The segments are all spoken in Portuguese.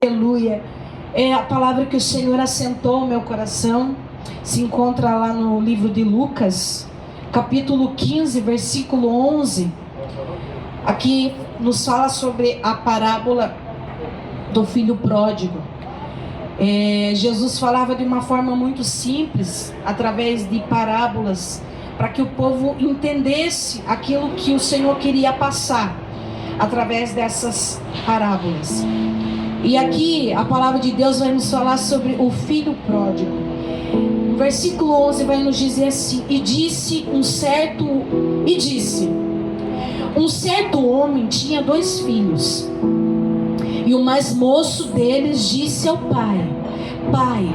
Aleluia. É a palavra que o Senhor assentou no meu coração. Se encontra lá no livro de Lucas, capítulo 15, versículo 11. Aqui nos fala sobre a parábola do filho pródigo. Jesus falava de uma forma muito simples, através de parábolas, para que o povo entendesse aquilo que o Senhor queria passar através dessas parábolas. E aqui a palavra de Deus vai nos falar sobre o filho pródigo. O versículo 11 vai nos dizer assim: disse um certo homem tinha 2 filhos. E o mais moço deles disse ao pai: Pai,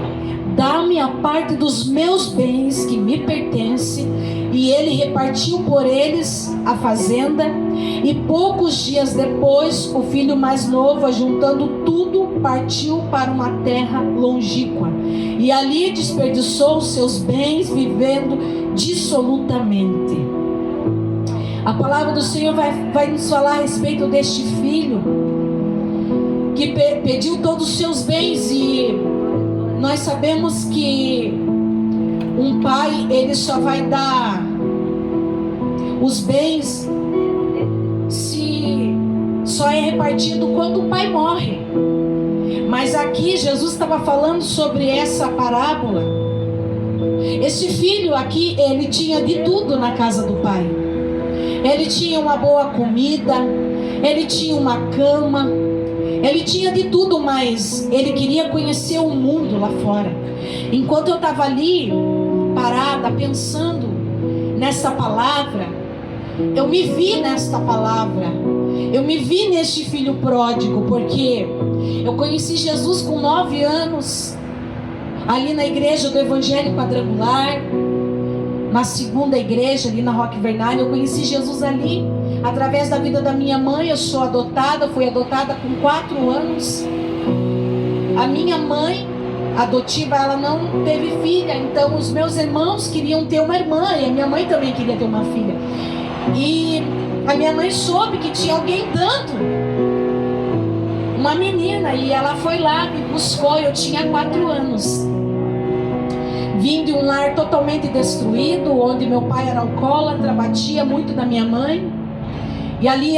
dá-me a parte dos meus bens que me pertence. E ele repartiu por eles a fazenda. E poucos dias depois, o filho mais novo, ajuntando tudo, partiu para uma terra longínqua. E ali desperdiçou os seus bens, vivendo dissolutamente. A palavra do Senhor vai nos falar a respeito deste filho que pediu todos os seus bens. E nós sabemos que um pai, ele só vai dar os bens se só é repartido quando o pai morre. Mas aqui Jesus estava falando sobre essa parábola. Esse filho aqui, ele tinha de tudo na casa do pai. Ele tinha uma boa comida, ele tinha uma cama, ele tinha de tudo, mas ele queria conhecer o mundo lá fora. Enquanto eu estava ali parada pensando nessa palavra, eu me vi nesta palavra, eu me vi neste filho pródigo, porque eu conheci Jesus com 9 anos, ali na igreja do Evangelho Quadrangular, na segunda igreja, ali na Roque Vernal. Eu conheci Jesus ali, através da vida da minha mãe. Eu sou adotada, fui adotada com 4 anos. A minha mãe adotiva, ela não teve filha, então os meus irmãos queriam ter uma irmã, e a minha mãe também queria ter uma filha. E a minha mãe soube que tinha alguém dando uma menina, e ela foi lá, me buscou. Eu tinha 4 anos. Vim de um lar totalmente destruído, onde meu pai era alcoólatra, batia muito na minha mãe. E ali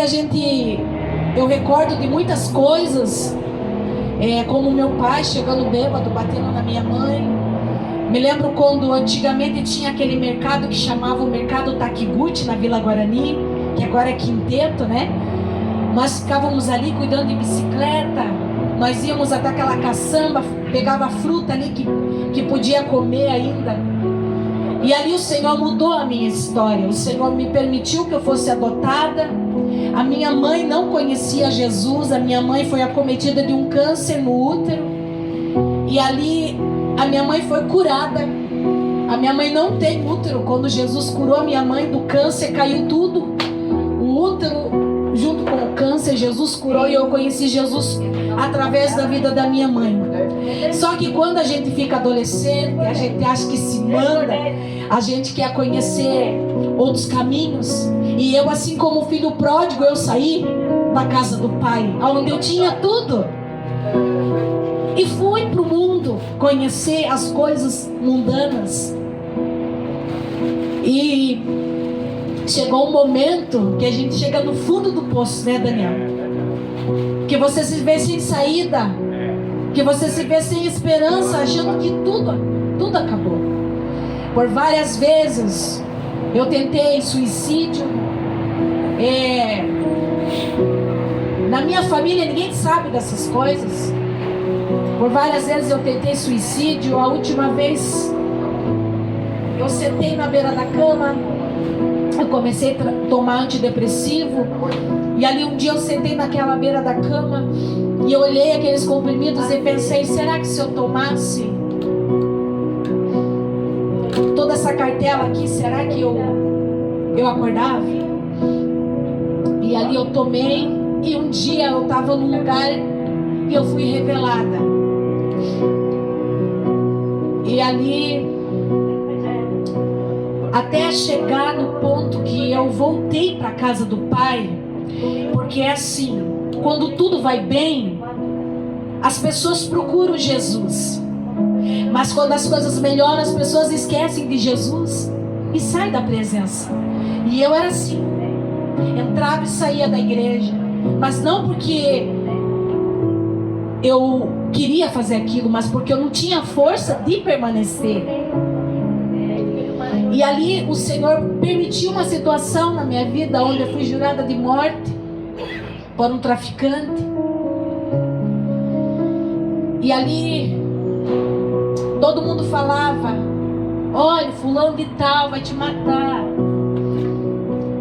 eu recordo de muitas coisas, como meu pai chegando bêbado, batendo na minha mãe. Me lembro quando antigamente tinha aquele mercado que chamava o Mercado Takiguchi, na Vila Guarani, que agora é Quinteto, né? Nós ficávamos ali cuidando de bicicleta, nós íamos até aquela caçamba, pegava fruta ali que podia comer ainda. E ali o Senhor mudou a minha história. O Senhor me permitiu que eu fosse adotada. A minha mãe não conhecia Jesus. A minha mãe foi acometida de um câncer no útero. E ali a minha mãe foi curada. A minha mãe não tem útero. Quando Jesus curou a minha mãe do câncer, caiu tudo. O útero junto com o câncer, Jesus curou. E eu conheci Jesus através da vida da minha mãe. Só que quando a gente fica adolescente, a gente acha que se manda, a gente quer conhecer outros caminhos. E eu, assim como o filho pródigo, eu saí da casa do pai, onde eu tinha tudo, e fui para o mundo conhecer as coisas mundanas. E chegou um momento que a gente chega no fundo do poço, né, Daniel? Que você se vê sem saída, que você se vê sem esperança, achando que tudo acabou. Por várias vezes eu tentei suicídio. Na minha família ninguém sabe dessas coisas. Por várias vezes eu tentei suicídio. A última vez eu sentei na beira da cama, eu comecei a tomar antidepressivo. E ali um dia eu sentei naquela beira da cama e eu olhei aqueles comprimidos e pensei: será que se eu tomasse toda essa cartela aqui, será que eu acordava? E ali eu tomei, e um dia eu estava num lugar e eu fui revelada. E ali, até chegar no ponto que eu voltei para a casa do pai, porque é assim, quando tudo vai bem, as pessoas procuram Jesus, mas quando as coisas melhoram, as pessoas esquecem de Jesus e saem da presença. E eu era assim, entrava e saía da igreja, mas não porque eu queria fazer aquilo, mas porque eu não tinha força de permanecer. E ali o Senhor permitiu uma situação na minha vida onde eu fui jurada de morte por um traficante. E ali todo mundo falava: olha, fulano de tal vai te matar.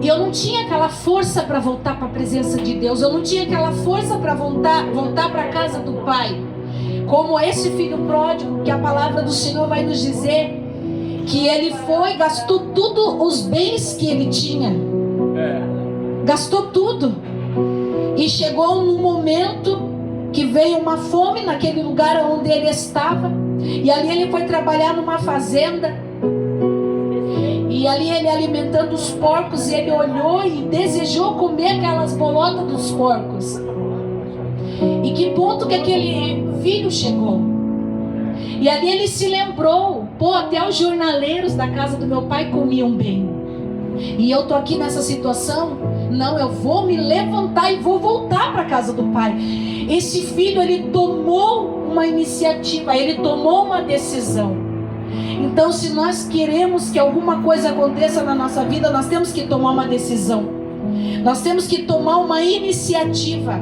E eu não tinha aquela força para voltar para a presença de Deus. Eu não tinha aquela força para voltar para a casa do Pai. Como esse filho pródigo, que a palavra do Senhor vai nos dizer que ele foi, gastou tudo os bens que ele tinha. Gastou tudo. E chegou num momento que veio uma fome naquele lugar onde ele estava. E ali ele foi trabalhar numa fazenda. E ali ele alimentando os porcos, ele olhou e desejou comer aquelas bolotas dos porcos. E que ponto que aquele filho chegou? E ali ele se lembrou: pô, até os jornaleiros da casa do meu pai comiam bem. E eu tô aqui nessa situação? Não, eu vou me levantar e vou voltar para a casa do pai. Esse filho, ele tomou uma iniciativa, ele tomou uma decisão. Então, se nós queremos que alguma coisa aconteça na nossa vida, nós temos que tomar uma decisão. Nós temos que tomar uma iniciativa.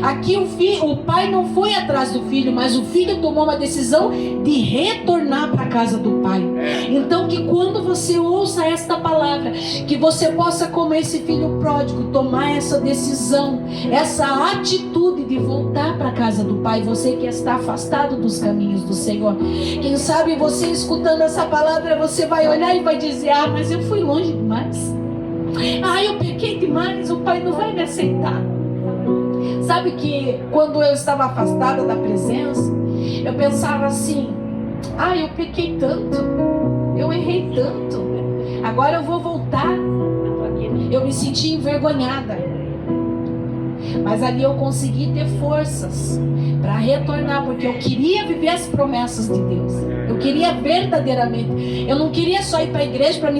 Aqui o pai não foi atrás do filho, mas o filho tomou uma decisão de retornar para a casa do pai. Então, que quando você ouça esta palavra, que você possa, como esse filho pródigo, tomar essa decisão, essa atitude de voltar para a casa do pai. Você que está afastado dos caminhos do Senhor, quem sabe você escutando essa palavra, você vai olhar e vai dizer: ah, mas eu fui longe demais, ah, eu pequei demais, o pai não vai me aceitar. Sabe que quando eu estava afastada da presença, eu pensava assim: ah, eu pequei tanto, eu errei tanto, agora eu vou voltar. Eu me senti envergonhada. Mas ali eu consegui ter forças para retornar, porque eu queria viver as promessas de Deus. Eu queria verdadeiramente. Eu não queria só ir para a igreja para me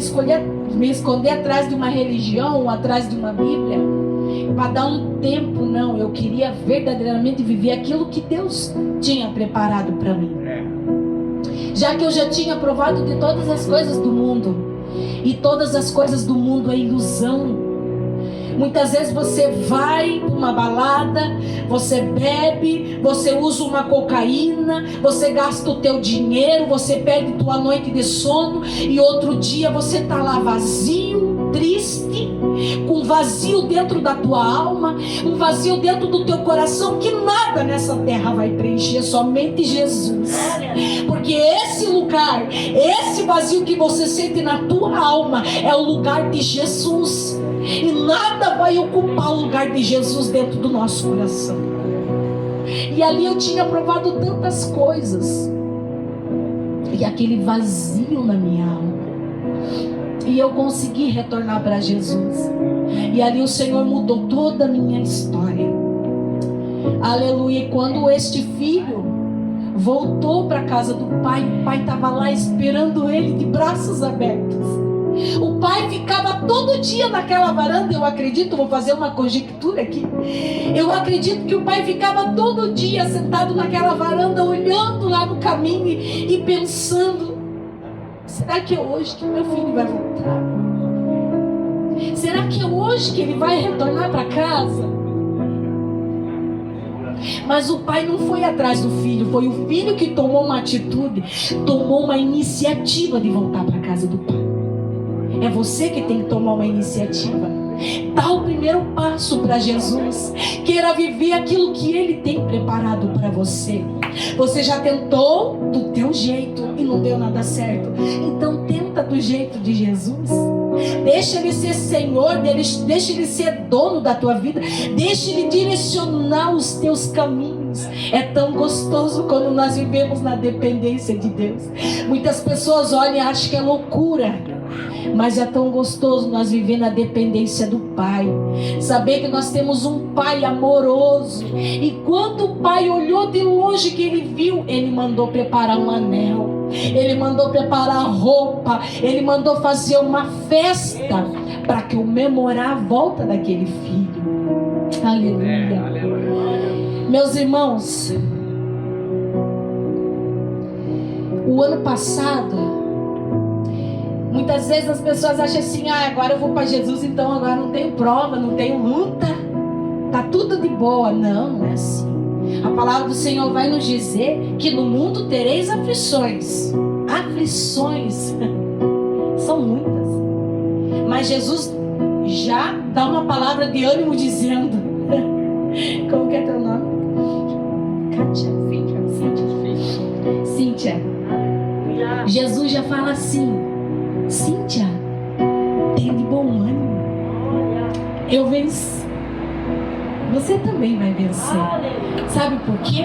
esconder atrás de uma religião, atrás de uma Bíblia, para dar um tempo. Não, eu queria verdadeiramente viver aquilo que Deus tinha preparado para mim. Já que eu já tinha provado de todas as coisas do mundo, e todas as coisas do mundo é ilusão. Muitas vezes você vai para uma balada, você bebe, você usa uma cocaína, você gasta o teu dinheiro, você perde tua noite de sono, e outro dia você está lá vazio, triste, com vazio dentro da tua alma, um vazio dentro do teu coração que nada nessa terra vai preencher, somente Jesus. Porque esse lugar, esse vazio que você sente na tua alma é o lugar de Jesus. E nada vai ocupar o lugar de Jesus dentro do nosso coração. E ali eu tinha provado tantas coisas, e aquele vazio na minha alma, e eu consegui retornar para Jesus. E ali o Senhor mudou toda a minha história. Aleluia. E quando este filho voltou para a casa do pai, o pai estava lá esperando ele de braços abertos. O pai ficava todo dia naquela varanda. Eu acredito, vou fazer uma conjectura aqui, eu acredito que o pai ficava todo dia sentado naquela varanda, olhando lá no caminho e pensando: será que é hoje que meu filho vai voltar? Será que é hoje que ele vai retornar para casa? Mas o pai não foi atrás do filho, foi o filho que tomou uma atitude, tomou uma iniciativa de voltar para a casa do pai. É você que tem que tomar uma iniciativa. Dá o primeiro passo para Jesus. Queira viver aquilo que Ele tem preparado para você. Você já tentou do teu jeito e não deu nada certo. Então tenta do jeito de Jesus. Deixa Ele ser Senhor, deixa Ele ser dono da tua vida. Deixa Ele direcionar os teus caminhos. É tão gostoso quando nós vivemos na dependência de Deus. Muitas pessoas olham e acham que é loucura. Mas é tão gostoso nós viver na dependência do Pai. Saber que nós temos um Pai amoroso. E quando o Pai olhou de longe que Ele viu, Ele mandou preparar um anel. Ele mandou preparar roupa. Ele mandou fazer uma festa para comemorar a volta daquele filho. Aleluia. Meus irmãos, o ano passado, muitas vezes as pessoas acham assim: agora eu vou para Jesus, então agora não tenho prova, não tenho luta, tá tudo de boa. Não, não é assim. A palavra do Senhor vai nos dizer que no mundo tereis aflições. Aflições são muitas, mas Jesus já dá uma palavra de ânimo dizendo: como que é teu nome? Kátia? Cíntia. Jesus já fala assim: Cíntia, tem de bom ânimo, eu venci, você também vai vencer. Sabe por quê?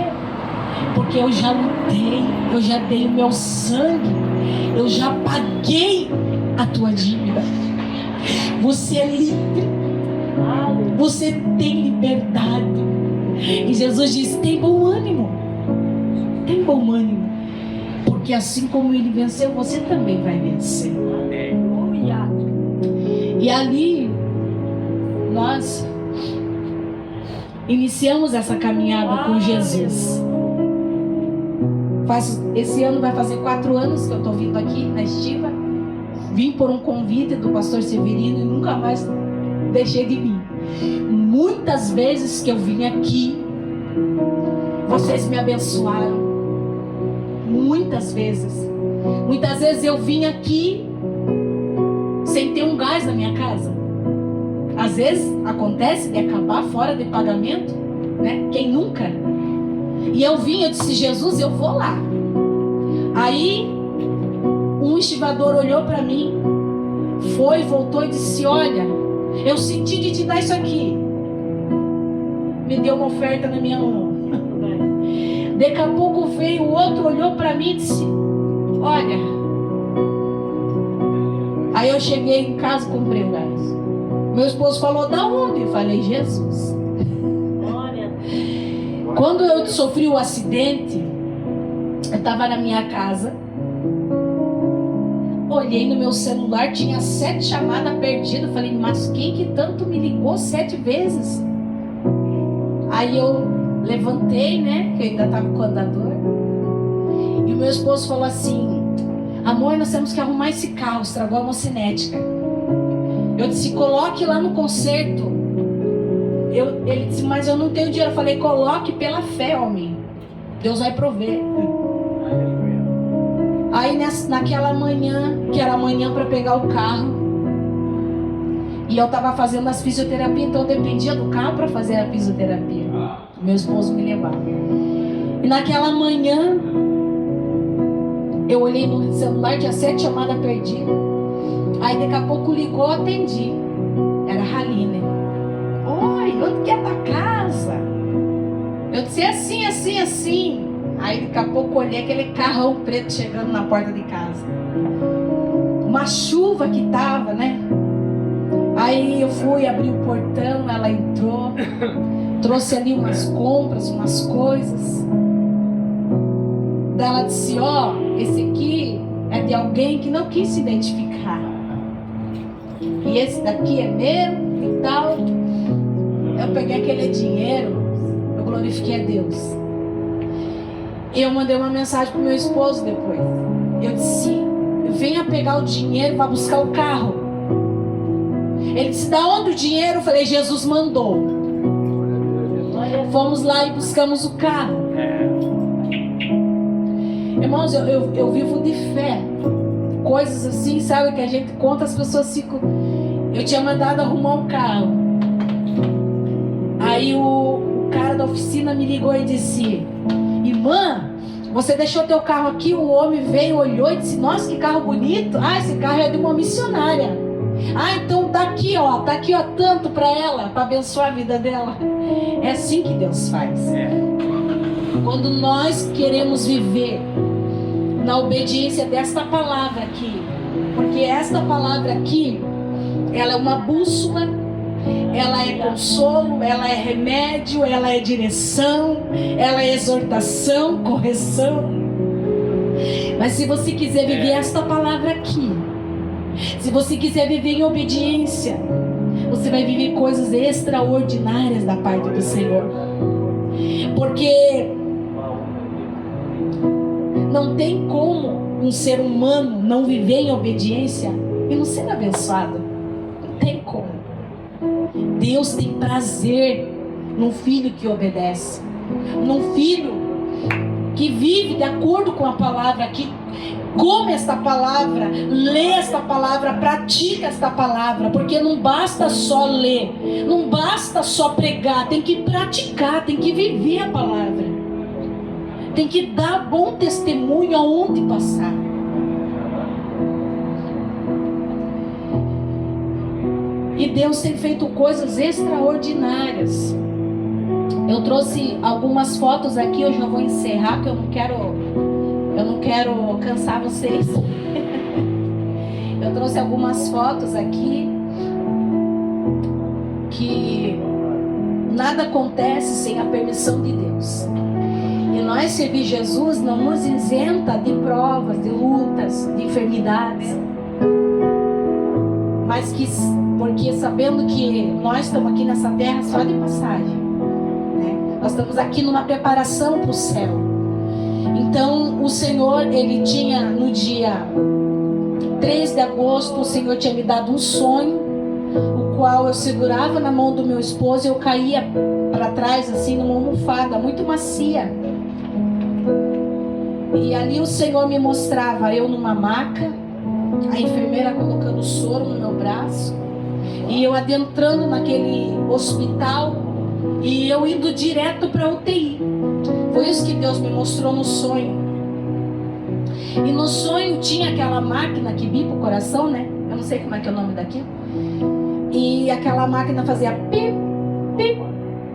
Porque eu já lutei, eu já dei o meu sangue, eu já paguei a tua dívida. Você é livre, você tem liberdade. E Jesus diz: tem bom ânimo, tem bom ânimo, porque assim como Ele venceu, você também vai vencer. E ali nós iniciamos essa caminhada com Jesus. Esse ano vai fazer 4 anos que eu estou vindo aqui na Estiva. Vim por um convite do pastor Severino e nunca mais deixei de vir. Muitas vezes que eu vim aqui, vocês me abençoaram. Muitas vezes. Muitas vezes eu vim aqui sem ter um gás na minha casa. Às vezes acontece de acabar fora de pagamento, né? Quem nunca? E eu vim, eu disse: Jesus, eu vou lá. Aí um estivador olhou para mim, foi, voltou e disse: olha, eu senti de te dar isso aqui. Me deu uma oferta na minha mão. Daqui a pouco veio o outro, olhou para mim e disse: olha. Aí eu cheguei em casa e comprei o gás. Meu esposo falou: da onde? Eu falei: Jesus. Quando eu sofri o acidente, eu estava na minha casa, olhei no meu celular, tinha 7 chamadas perdidas. Falei: mas quem que tanto me ligou 7 vezes? Aí eu levantei, né, que eu ainda estava com o andador, e o meu esposo falou assim: amor, nós temos que arrumar esse carro, estragou a mocinética. Eu disse: coloque lá no conserto. Ele disse: mas eu não tenho dinheiro. Eu falei: coloque pela fé, homem, Deus vai prover. Aí naquela manhã, que era amanhã para pegar o carro, e eu estava fazendo as fisioterapias, então eu dependia do carro para fazer a fisioterapia. Meu esposo me levava. E naquela manhã, eu olhei no celular, tinha 7 chamadas perdidas. Aí daqui a pouco ligou, atendi. Era a Haline. Oi, onde que é a tua casa? Eu disse: assim, assim, assim. Aí daqui a pouco olhei aquele carrão preto chegando na porta de casa. Uma chuva que tava, né? Aí eu fui abrir o portão, ela entrou, trouxe ali umas compras, umas coisas. Daí ela disse: ó, esse aqui é de alguém que não quis se identificar. E esse daqui é meu e tal. Eu peguei aquele dinheiro, eu glorifiquei a Deus. E eu mandei uma mensagem pro meu esposo depois. Eu disse: venha pegar o dinheiro para buscar o carro. Ele disse: da onde o dinheiro? Eu falei: Jesus mandou. Fomos lá e buscamos o carro. Irmãos, eu vivo de fé. Coisas assim, sabe, que a gente conta, as pessoas ficam... Eu tinha mandado arrumar um carro. Aí o cara da oficina me ligou e disse: irmã, você deixou teu carro aqui? O homem veio, olhou e disse: nossa, que carro bonito. Ah, esse carro é de uma missionária. Ah, então tá aqui ó, tanto para ela, para abençoar a vida dela. É assim que Deus faz. Quando nós queremos viver na obediência desta palavra aqui, Porque esta palavra aqui, ela é uma bússola, ela é consolo, ela é remédio, ela é direção, ela é exortação, correção. Mas se você quiser viver esta palavra aqui, se você quiser viver em obediência, você vai viver coisas extraordinárias da parte do Senhor. Porque não tem como um ser humano não viver em obediência e não ser abençoado. Não tem como. Deus tem prazer num filho que obedece, num filho que vive de acordo com a palavra, que come esta palavra, lê esta palavra, pratica esta palavra. Porque não basta só ler, não basta só pregar, tem que praticar, tem que viver a palavra, tem que dar bom testemunho aonde passar. E Deus tem feito coisas extraordinárias. Eu trouxe algumas fotos aqui, eu já vou encerrar, que eu não quero cansar vocês. Eu trouxe algumas fotos aqui, que nada acontece sem a permissão de Deus. E nós servir Jesus não nos isenta de provas, de lutas, de enfermidades. Mas porque sabendo que nós estamos aqui nessa terra só de passagem, né? Nós estamos aqui numa preparação para o céu. Então o Senhor, Ele tinha no dia 3 de agosto, o Senhor tinha me dado um sonho, o qual eu segurava na mão do meu esposo e eu caía para trás assim numa almofada muito macia. E ali o Senhor me mostrava eu numa maca, a enfermeira colocando soro no meu braço, e eu adentrando naquele hospital, e eu indo direto para a UTI. Foi isso que Deus me mostrou no sonho. E no sonho tinha aquela máquina que bipa o coração, né? Eu não sei como é que é o nome daquilo. E aquela máquina fazia pip, pip,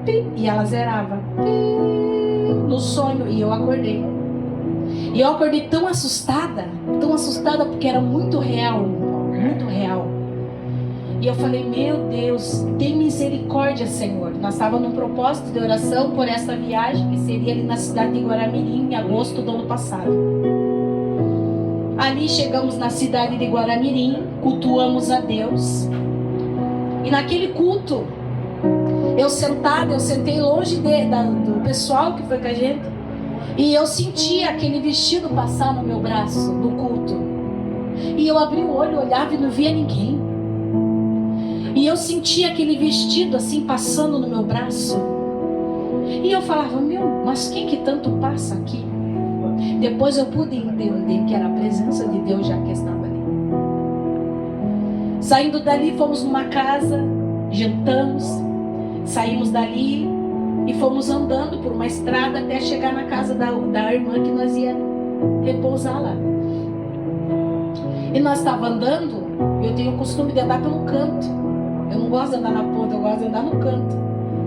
pip, e ela zerava pip, no sonho, e eu acordei. E eu acordei tão assustada porque era muito real, muito real. E eu falei, meu Deus, tem misericórdia, Senhor. Nós estávamos num propósito de oração por essa viagem que seria ali na cidade de Guaramirim, em agosto do ano passado. Ali chegamos na cidade de Guaramirim, cultuamos a Deus. E naquele culto, eu sentei longe do pessoal que foi com a gente. E eu sentia aquele vestido passar no meu braço, no culto. E eu abri o olho, olhava e não via ninguém. E eu sentia aquele vestido assim passando no meu braço. E eu falava, mas quem que tanto passa aqui? Depois eu pude entender que era a presença de Deus já que estava ali. Saindo dali, fomos numa casa, jantamos, saímos dali e fomos andando por uma estrada até chegar na casa da irmã que nós ia repousar lá. E nós estávamos andando, eu tenho o costume de andar pelo canto. Eu não gosto de andar na ponta, eu gosto de andar no canto.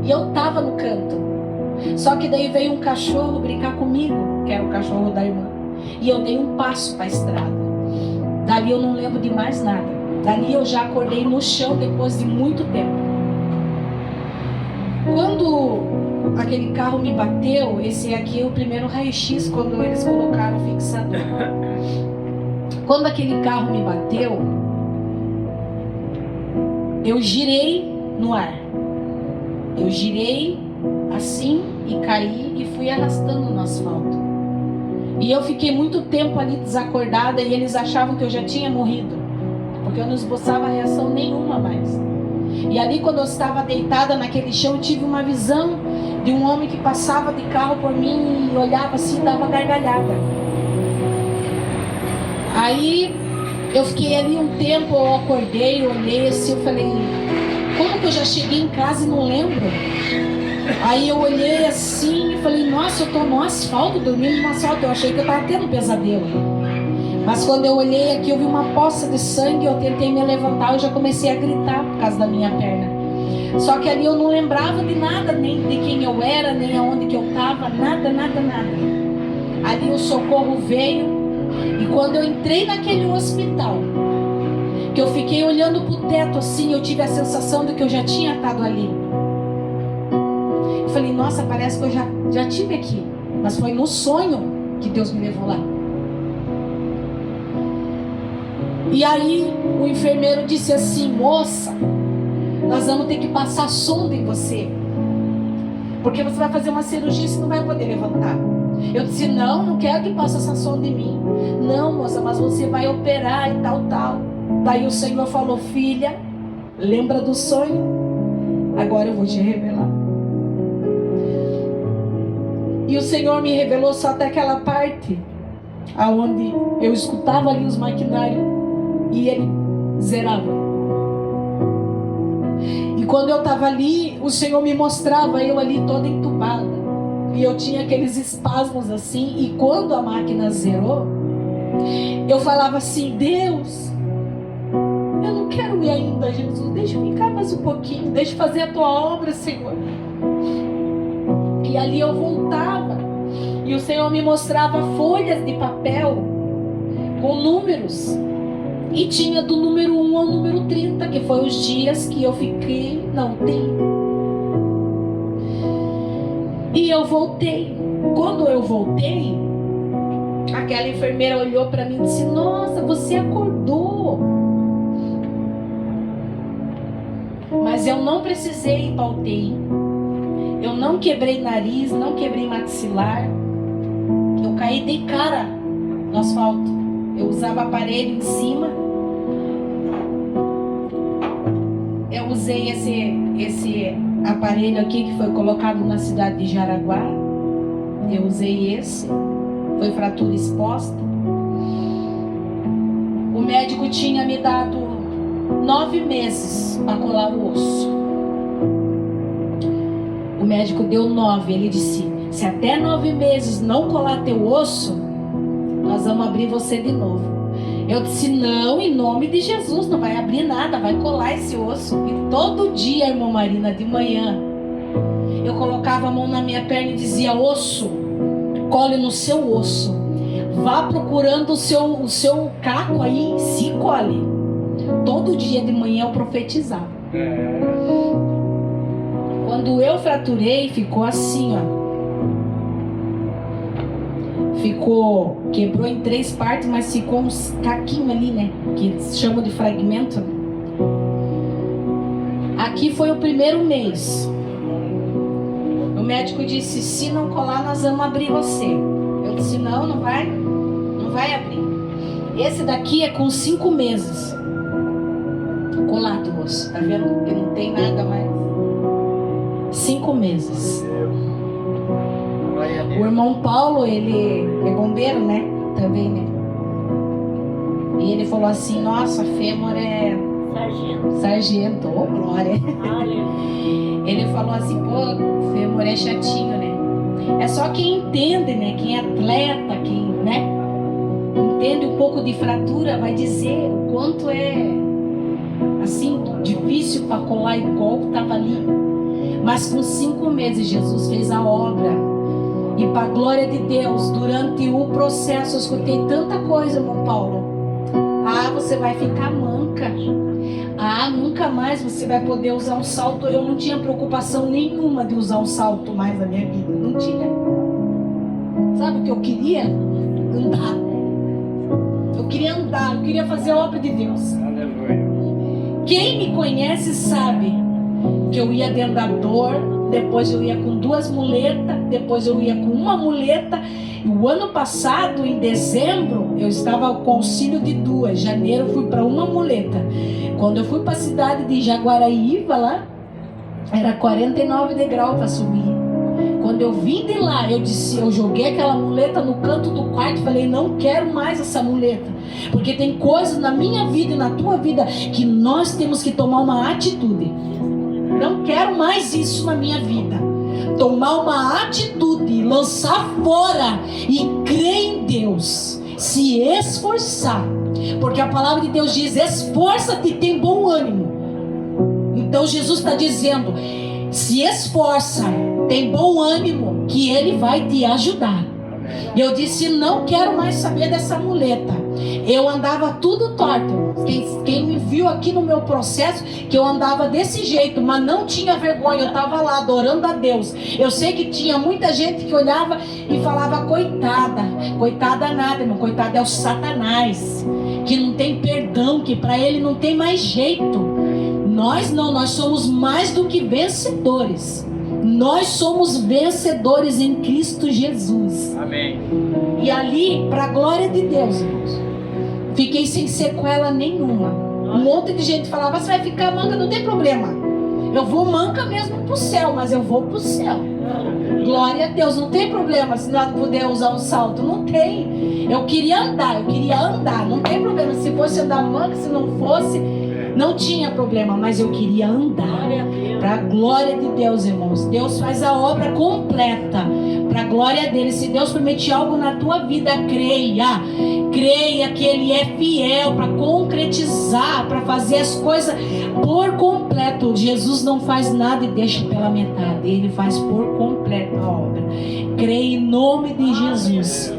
E eu estava no canto. Só que daí veio um cachorro brincar comigo, que era o cachorro da irmã. E eu dei um passo para a estrada. Dali eu não lembro de mais nada. Dali eu já acordei no chão depois de muito tempo. Quando aquele carro me bateu, esse aqui é o primeiro raio-x quando eles colocaram o fixador. Quando aquele carro me bateu, eu girei no ar. Eu girei assim e caí e fui arrastando no asfalto. E eu fiquei muito tempo ali desacordada e eles achavam que eu já tinha morrido, porque eu não esboçava reação nenhuma mais. E ali, quando eu estava deitada naquele chão, eu tive uma visão de um homem que passava de carro por mim e olhava assim e dava gargalhada. Aí eu fiquei ali um tempo, eu acordei, olhei assim, eu falei, como que eu já cheguei em casa e não lembro? Aí eu olhei assim e falei, nossa, eu tô no asfalto, dormindo no asfalto. Eu achei que eu estava tendo um pesadelo. Mas quando eu olhei aqui, eu vi uma poça de sangue, eu tentei me levantar, eu já comecei a gritar por causa da minha perna. Só que ali eu não lembrava de nada, nem de quem eu era, nem aonde que eu estava, nada. Ali o socorro veio E quando eu entrei naquele hospital, que eu fiquei olhando pro teto assim, eu tive a sensação de que eu já tinha estado ali. Eu falei, nossa, parece que eu já tive aqui. Mas foi no sonho que Deus me levou lá. E aí o enfermeiro disse assim, moça, nós vamos ter que passar sonda em você, porque você vai fazer uma cirurgia e você não vai poder levantar. Eu disse, não quero que passe essa sonda em mim. Não, moça, mas você vai operar e tal. Daí o Senhor falou, filha, lembra do sonho? Agora eu vou te revelar. E o Senhor me revelou só até aquela parte aonde eu escutava ali os maquinários e ele zerava. E quando eu estava ali, o Senhor me mostrava eu ali toda entubada. E eu tinha aqueles espasmos assim. E quando a máquina zerou, eu falava assim, Deus, eu não quero ir ainda, Jesus. Deixa eu ficar mais um pouquinho. Deixa eu fazer a tua obra, Senhor. E ali eu voltava. E o Senhor me mostrava folhas de papel com números. E tinha do número 1 ao número 30, que foi os dias que eu fiquei na UTI. E eu voltei. Quando eu voltei, aquela enfermeira olhou para mim e disse, nossa, você acordou. Mas eu não precisei ir para UTI. Eu não quebrei nariz, não quebrei maxilar. Eu caí de cara no asfalto. Eu usava aparelho em cima. Eu usei esse aparelho aqui que foi colocado na cidade de Jaraguá. Eu usei esse. Foi fratura exposta. O médico tinha me dado 9 meses para colar o osso. O médico deu 9. Ele disse, se até 9 meses não colar teu osso, nós vamos abrir você de novo. Eu disse, não, em nome de Jesus, não vai abrir nada, vai colar esse osso. E todo dia, irmã Marina, de manhã, eu colocava a mão na minha perna e dizia, osso, cole no seu osso. Vá procurando o seu caco aí, se cole. Todo dia de manhã eu profetizava. Quando eu fraturei, ficou assim, ó. Quebrou em 3 partes, mas ficou uns caquinhos ali, né? Que chamam de fragmento. Aqui foi o primeiro mês. O médico disse, se não colar, nós vamos abrir você. Eu disse, não vai abrir. Esse daqui é com 5 meses. Colado, moço, tá vendo? Que não tem nada mais. 5 meses. O irmão Paulo, ele é bombeiro, né? Também, né? E ele falou assim, nossa, fêmur é... Sargento, oh glória. Ele falou assim, pô, fêmur é chatinho, né? É só quem entende, né? Quem é atleta, quem, né? Entende um pouco de fratura, vai dizer o quanto é, assim, difícil para colar e o golpe estava ali. Mas com 5 meses, Jesus fez a obra. E para a glória de Deus, durante o processo, eu escutei tanta coisa, irmão Paulo. Ah, você vai ficar manca. Ah, nunca mais você vai poder usar um salto. Eu não tinha preocupação nenhuma de usar um salto mais na minha vida. Não tinha. Sabe o que eu queria? Andar. Eu queria fazer a obra de Deus. Quem me conhece sabe que eu ia dentro da dor. Depois eu ia com 2 muletas, depois eu ia com 1 muleta. E o ano passado, em dezembro, eu estava com auxílio de 2. Janeiro eu fui para 1 muleta. Quando eu fui para a cidade de Jaguaraíva, lá, era 49 degraus para subir. Quando eu vim de lá, eu joguei aquela muleta no canto do quarto e falei, não quero mais essa muleta. Porque tem coisas na minha vida e na tua vida que nós temos que tomar uma atitude. Não quero mais isso na minha vida. Tomar uma atitude, lançar fora e crer em Deus. Se esforçar. Porque a palavra de Deus diz, esforça-te e tem bom ânimo. Então Jesus está dizendo, se esforça, tem bom ânimo, que Ele vai te ajudar. E eu disse: não quero mais saber dessa muleta. Eu andava tudo torto. Quem me viu aqui no meu processo, que eu andava desse jeito, mas não tinha vergonha. Eu estava lá adorando a Deus. Eu sei que tinha muita gente que olhava e falava: coitada. Coitada nada, irmão. Coitada é o Satanás, que não tem perdão, que para ele não tem mais jeito. Nós não, nós somos mais do que vencedores. Nós somos vencedores em Cristo Jesus. Amém. E ali, para a glória de Deus, irmãos, fiquei sem sequela nenhuma. Um monte de gente falava: você vai ficar manca, não tem problema. Eu vou manca mesmo pro céu, mas eu vou pro céu. Glória a Deus, não tem problema se não puder usar um salto. Não tem. Eu queria andar, não tem problema. Se fosse andar manca, se não fosse, não tinha problema, mas eu queria andar. Para a glória de Deus, irmãos. Deus faz a obra completa para a glória dele. Se Deus permitir algo na tua vida, creia. Creia que ele é fiel para concretizar, para fazer as coisas por completo. Jesus não faz nada e deixa pela metade. Ele faz por completo a obra. Creia em nome de Jesus.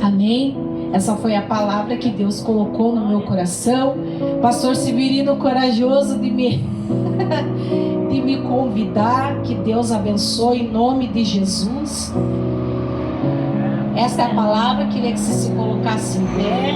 Amém? Essa foi a palavra que Deus colocou no meu coração. Pastor Severino, corajoso de me convidar. Que Deus abençoe em nome de Jesus. Essa é a palavra. Queria que você se colocasse em pé.